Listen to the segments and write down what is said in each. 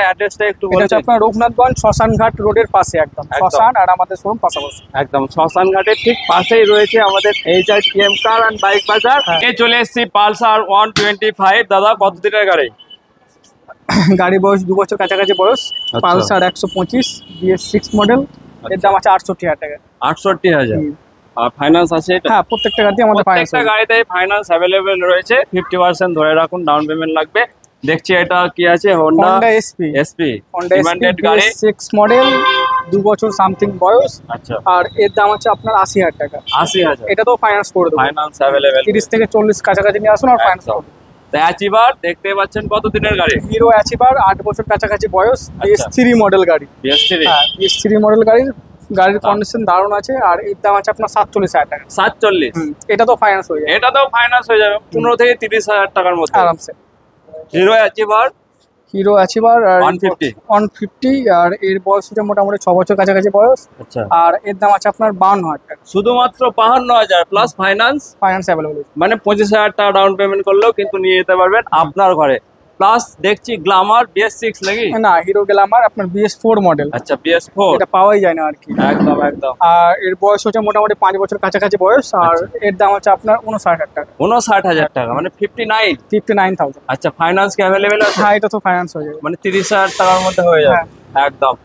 অ্যাড্রেসটা একটু এটা বলে হচ্ছে আপনার রঘুনাথগঞ্জ শ্মশানঘাট রোডের পাশে একদম শ্মশান আর আমাদের শোরুম পাশাপাশি একদম শ্মশানঘাটের ঠিক পাশেই রয়েছে আমাদের HR TM car and bike বাজার। চলে এসেছি পালসার 125। দাদা কত দিনের গাড়ি? গাড়ি বয়স 2 বছর কাছাকাছি বয়স। Pulsar 125 BS6 model. এর দাম আছে 68,000 টাকা। 68,000। আর ফাইন্যান্স আছে এটা? হ্যাঁ, প্রত্যেকটা গাড়িতে আমাদের ফাইন্যান্স প্রত্যেকটা গাড়িতে ফাইন্যান্স अवेलेबल রয়েছে। 50% ধরে রাখুন ডাউন পেমেন্ট লাগবে। দেখছি এটা কি আছে, হোন্ডা এসপি ডিমান্ডেড গাড়ি 6 মডেল 2 বছর সামথিং বয়স। আচ্ছা, আর এর দাম আছে আপনার 80,000 টাকা। 80,000। এটা তো ফাইন্যান্স করে দেবো। ফাইন্যান্স अवेलेबल 30 থেকে 40 কাছাকাছি নিয়ে আসুন আর ফাইন্যান্স করব। তো অ্যাচিভার দেখতে পাচ্ছেন কত দিনের গাড়ি? হিরো অ্যাচিভার 8 বছর কাছাকাছি বয়স। BS3 মডেল গাড়ি। BS3 হ্যাঁ, BS3 মডেল গাড়ির কন্ডিশন দারুণ আছে। আর এর দাম আছে আপনার 47,000 টাকা। 47? এটা তো ফাইন্যান্স হয়ে যাবে। এটা তো ফাইন্যান্স হয়ে যাবে 15 থেকে 30,000 টাকার মধ্যে আরামসে। হিরো অ্যাচিভার 150 আর এর বয়স হচ্ছে মোটামুটি 6 বছর কাছাকাছি বয়স। আচ্ছা, আর এর দাম আছে আপনার 52,000 টাকা। শুধুমাত্র 52,000 প্লাস ফাইন্যান্স অ্যাভেলেবল। মানে 25,000 টাকা ডাউন পেমেন্ট করলেও কিন্তু নিয়ে যেতে পারবেন আপনার ঘরে। প্লাস দেখছি গ্ল্যামার BS6 নাকি? না, হিরো গ্ল্যামার আপনার BS4 মডেল। আচ্ছা, BS4 এটা পাওয়াই যায় না আর কি। একদম একদম। আর এর বয়স হচ্ছে মোটামুটি 5 বছর কাছাকাছি বয়স। আর এর দাম হচ্ছে আপনার 59,000 টাকা। 59,000 টাকা মানে 59,000। আচ্ছা, ফাইন্যান্স কি অ্যাভেলেবেল আছে? হ্যাঁ, এটা তো ফাইন্যান্স হয়ে যাবে। মানে 30,000 টাকার মধ্যে হয়ে যাবে একদম।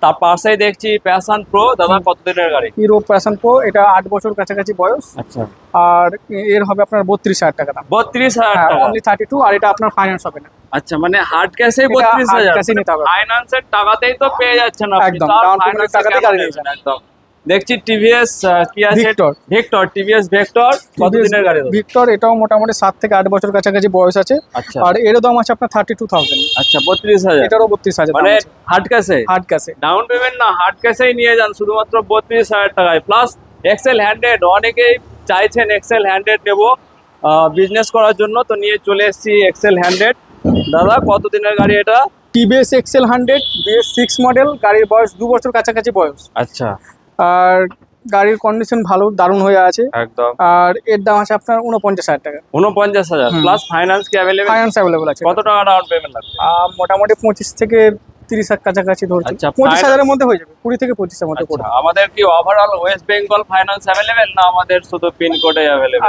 তার পাশেই দেখছি প্যাশন প্রো। দাদা কত দিনের গাড়ি? হিরো প্যাশন প্রো, এটা 8 বছর কাছাকাছি বয়স। আচ্ছা, আর এর হবে আপনার 32,000 টাকা দাম। 32,000 টাকা অনলি 32। আর এটা আপনার ফাইন্যান্স হবে না। আচ্ছা, মানে হার্ড ক্যাশেই এটা hard 32,000? cash-ই নিতে হবে। ফাইন্যান্সের টাকাতেই তো পেয়ে যাচ্ছেন আপনি। একদম, তার ডাউন পেমেন্টের finance-এ টাকাতেই কেন গাড়ি নেবেন? নিয়ে একদম। দেখছি টিভিএস কি আছে? ভিক্টর টিভিএস ভিক্টর কত দিনের গাড়ি? ভিক্টর এটাও মোটামুটি 7 থেকে 8 বছর কাছাকাছি বয়স আছে। আচ্ছা, আর এর দাম আছে আপনার 32,000। আচ্ছা 32,000। এটারও 32,000 মানে হার্ড ক্যাশে? হার্ড ক্যাশে, ডাউন পেমেন্ট না, হার্ড ক্যাশেই নিয়ে যান শুধুমাত্র 32,000 টাকায়। প্লাস এক্সেল 100, অনেকেই চাইছেন এক্সেল 100 নেব বিজনেস করার জন্য, তো নিয়ে চলে এসেছি এক্সেল 100। দাদা কত দিনের গাড়ি এটা? TVS XL 100 BS6 model. গাড়ির বয়স 2 বছর কাছাকাছি বয়স। আচ্ছা, আর গাড়ির কন্ডিশন ভালো, দারুণ হয়ে আছে একদম। আর এর দাম আছে আপনার 49,000 টাকা। 49,000 প্লাস ফাইন্যান্স কি অ্যাভেলেবল? ফাইন্যান্স অ্যাভেলেবল আছে। কত টাকা ডাউন পেমেন্ট লাগবে? মোটামুটি 25 থেকে 30,000 কাছাকাছি ধরছি। আচ্ছা, 25,000 এর মধ্যে হয়ে যাবে। 20 থেকে 25 এর মধ্যে করে। আমাদের কি overall West Bengal finance available না আমাদের শুধু পিনকোডে অ্যাভেলেবল?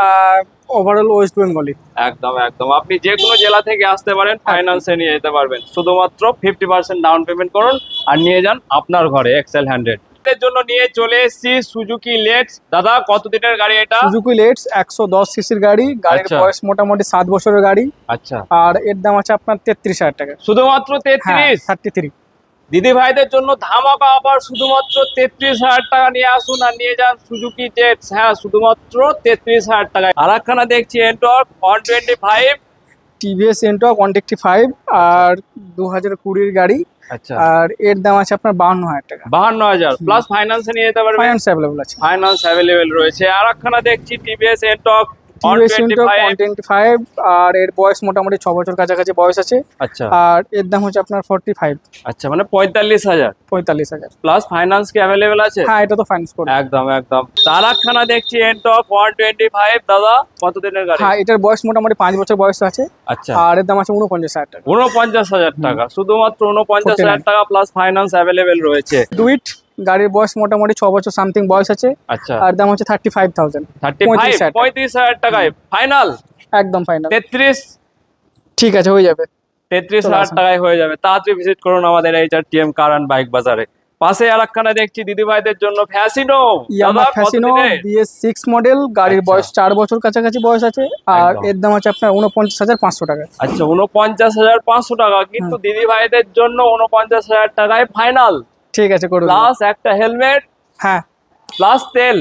Overall West বেঙ্গলই। একদম একদম। আপনি যে কোনো জেলা থেকে আসতে পারেন, ফাইন্যান্সে নিয়ে যেতে পারবেন। শুধুমাত্র 50% ডাউন পেমেন্ট করুন আর নিয়ে যান আপনার ঘরে এক্সেল 100 এর জন্য। নিয়ে চলে এসেছি সুজুকি লেটস। দাদা কত দিনের গাড়ি এটা? সুজুকি লেটস 110 সিসির গাড়ি। গাড়ির বয়স মোটামুটি 7 বছরের গাড়ি। আচ্ছা, আর এর দাম আছে আপনার 33,000 টাকা। শুধুমাত্র 33? 33। দিদি ভাইদের জন্য ধামাকা অফার, শুধুমাত্র 33,000 টাকা নিয়ে আসুন আর নিয়ে যান সুজুকি জেটস। হ্যাঁ, শুধুমাত্র 33,000 টাকায়। আর একখানা দেখছি এন্টর্ক 125। টিভিএস এন্টর্ক 125 আর 2020 গাড়ি। আচ্ছা, আর এর দাম আছে আপনার 52,000 টাকা। 52,000 প্লাস ফাইন্যান্সে নিয়ে যেতে পারবেন। ফাইন্যান্স অ্যাভেলেবল আছে। ফাইন্যান্স অ্যাভেলেবল রয়েছে। আর একখানা দেখছি টিভিএস এন্টর্ক 125 আর এর বয়স মোটামুটি 6 বছর কাছাকাছি বয়স আছে। আচ্ছা, আর এর দাম হচ্ছে আপনার 45। আচ্ছা, মানে 45,000 প্লাস ফাইন্যান্স কি অ্যাভেলেবল আছে? হ্যাঁ, এটা তো ফাইন্যান্স করবে। একদম একদম। তার একখানা দেখছি এন্টর্ক 125। দাদা কত দিনের গাড়ি? হ্যাঁ, এটার বয়স মোটামুটি 5 বছর বয়স আছে। আচ্ছা, আর এর দাম আছে 49,000 টাকা। 49,000 টাকা, শুধুমাত্র 49,000 টাকা প্লাস ফাইন্যান্স অ্যাভেলেবল রয়েছে। ডুইট গাড়ির বয়স মোটামুটি 6 বছর সামথিং বয়স আছে। আচ্ছা, আর দাম হচ্ছে 35,000। 35,000 টাকায় ফাইনাল? একদম ফাইনাল। 33? ঠিক আছে, হয়ে যাবে। 33,000 টাকায় হয়ে যাবে। তাড়াতাড়ি ভিজিট করুন আমাদের HR TM car and bike বাজারে। পাশে আর একখানা দেখছি দিদি ভাইদের জন্য Fascino. Yamaha Fascino BS6 model. গাড়ির বয়স 4 বছর কাছাকাছি বয়স আছে। আর এর দাম আছে আপনার 49,500 টাকা। আচ্ছা, 49,500 টাকা, কিন্তু দিদি ভাইদের জন্য 49,000 টাকায় ফাইনাল। ঠিক আছে, করে দেবো। প্লাস একটা হেলমেট। হ্যাঁ, প্লাস তেল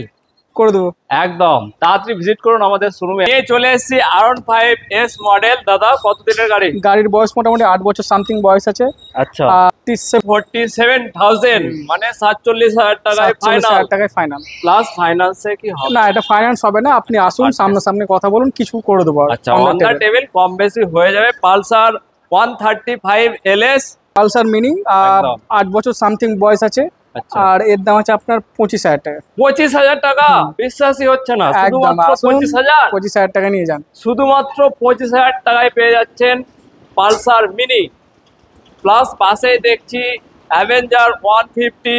করে দেবো। একদম। তাড়াতাড়ি ভিজিট করুন আমাদের শোরুমে। নিয়ে চলে এসেছি R15S মডেল। দাদা কত দিনের গাড়ি? গাড়ির বয়স মোটামুটি 8 বছর সামথিং বয়স আছে। আচ্ছা, 47,000 মানে 47,000 টাকায় ফাইনাল। প্লাস ফাইন্যান্সে কি হবে? না, এটা ফাইন্যান্স হবে না। আপনি আসুন, সামনাসামনি কথা বলুন, কিছু করে দেবো। আচ্ছা, অন দ্য টেবিল কম বেশি হয়ে যাবে। পালসার 135 LS পালসার মিনি 8 বছর সামথিং বয়স আছে। আর এর দাম আছে আপনার 25,000 টাকা। 25,000 টাকা? বিশ্বাসই হচ্ছে না। শুধুমাত্র 25,000? 25,000 টাকা নিয়ে যান। শুধুমাত্র 25,000 টাকায় পেয়ে যাচ্ছেন পালসার মিনি। প্লাস পাশেই দেখছি অ্যাভেঞ্জার 150।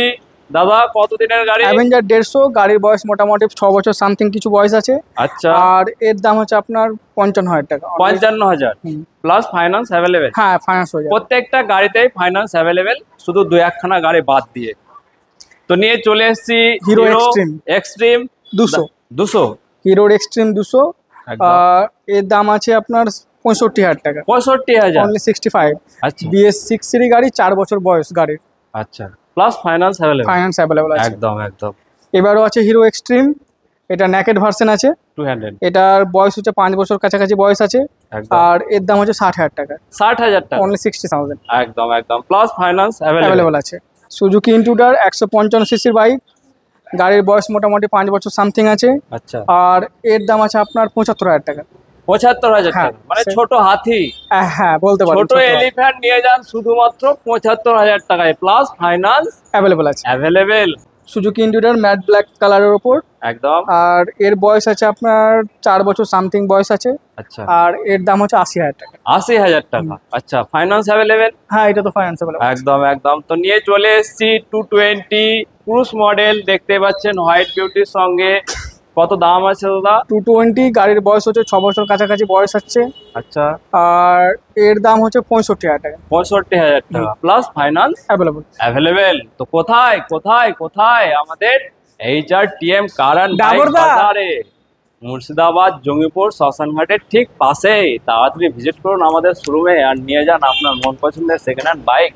দাদা কত দিনের গাড়ি? অ্যাভেঞ্জার 150, গাড়ির বয়স মোটামুটি 6 বছর সামথিং কিছু বয়স আছে। আচ্ছা, আর এর দাম হচ্ছে আপনার 55,000 টাকা। 55,000 প্লাস ফাইন্যান্স অ্যাভেলেবেল। হ্যাঁ, ফাইন্যান্স হয়ে যাবে। প্রত্যেকটা গাড়িতেই ফাইন্যান্স অ্যাভেলেবেল, শুধু 2-1খানা গাড়ি বাদ দিয়ে। তো নিয়ে চলে এসেছি হিরো এক্সট্রিম 200। হিরোর এক্সট্রিম 200, একদম। এর দাম আছে আপনার 65,000 টাকা। 65,000 অনলি 65। আচ্ছা BS 6 সিরি গাড়ি, 4 বছর বয়স গাড়ির। আচ্ছা, plus finance available. Finance available আছে। একদম একদম। এবারও আছে হিরো এক্সট্রিম, এটা নেকেড ভার্সন আছে। 200 এটার বয়স হচ্ছে 5 বছর কাছাকাছি বয়স আছে। একদম। আর এর দাম হচ্ছে 60,000 টাকা। 60,000 টাকা, অনলি 60,000 একদম একদম, প্লাস ফাইন্যান্স অ্যাভেলেবেল। অ্যাভেলেবল আছে। সুজুকি ইন্ট্রুডার 155 সিসির বাইক, গাড়ির বয়স মোটামুটি 5 বছর সামথিং আছে। আচ্ছা, আর এর দাম আছে আপনার 75,000 টাকা। 75,000 হ্যাঁ, টাকা, মানে সে- ছোট হাতি, হ্যাঁ বলতে পারেন। ছোট এলিফ্যান্ট নিয়ে যান শুধুমাত্র 75,000 টাকায়, প্লাস ফাইন্যান্স অ্যাভেলেবল আছে। Available. Suzuki intruder matte black কালারের ওপর, একদম। আর এর বয়স আছে আপনার 4 বছর সামথিং বয়স আছে। আচ্ছা, আর এর দাম হচ্ছে 80,000 টাকা। 80,000 টাকা। আচ্ছা, ফাইন্যান্স অ্যাভেলেবেল। হ্যাঁ, এটা তো ফাইন্যান্স অ্যাভেলেবল। একদম একদম। তো নিয়ে চলে এসেছি 220 ক্রুজ মডেল, দেখতে পাচ্ছেন হোয়াইট বিউটির সঙ্গে। কত দাম আছে দাদা? 220, গাড়ির বয়স হচ্ছে 6 বছর কাছাকাছি বয়স আছে। আচ্ছা, আর এর দাম হচ্ছে 65,000 টাকা। 65,000 টাকা, প্লাস ফাইন্যান্স অ্যাভেলেবল। অ্যাভেলেবেল। তো কোথায় কোথায় কোথায়? আমাদের HRTM কার অ্যান্ড বাইক ডাবরদা। বাজারে, মুর্শিদাবাদ জঙ্গিপুর শ্মশানঘাটের ঠিক পাশেই। তাড়াতাড়ি ভিজিট করুন আমাদের শোরুমে আর নিয়ে যান আপনার মন পছন্দের সেকেন্ড হ্যান্ড বাইক।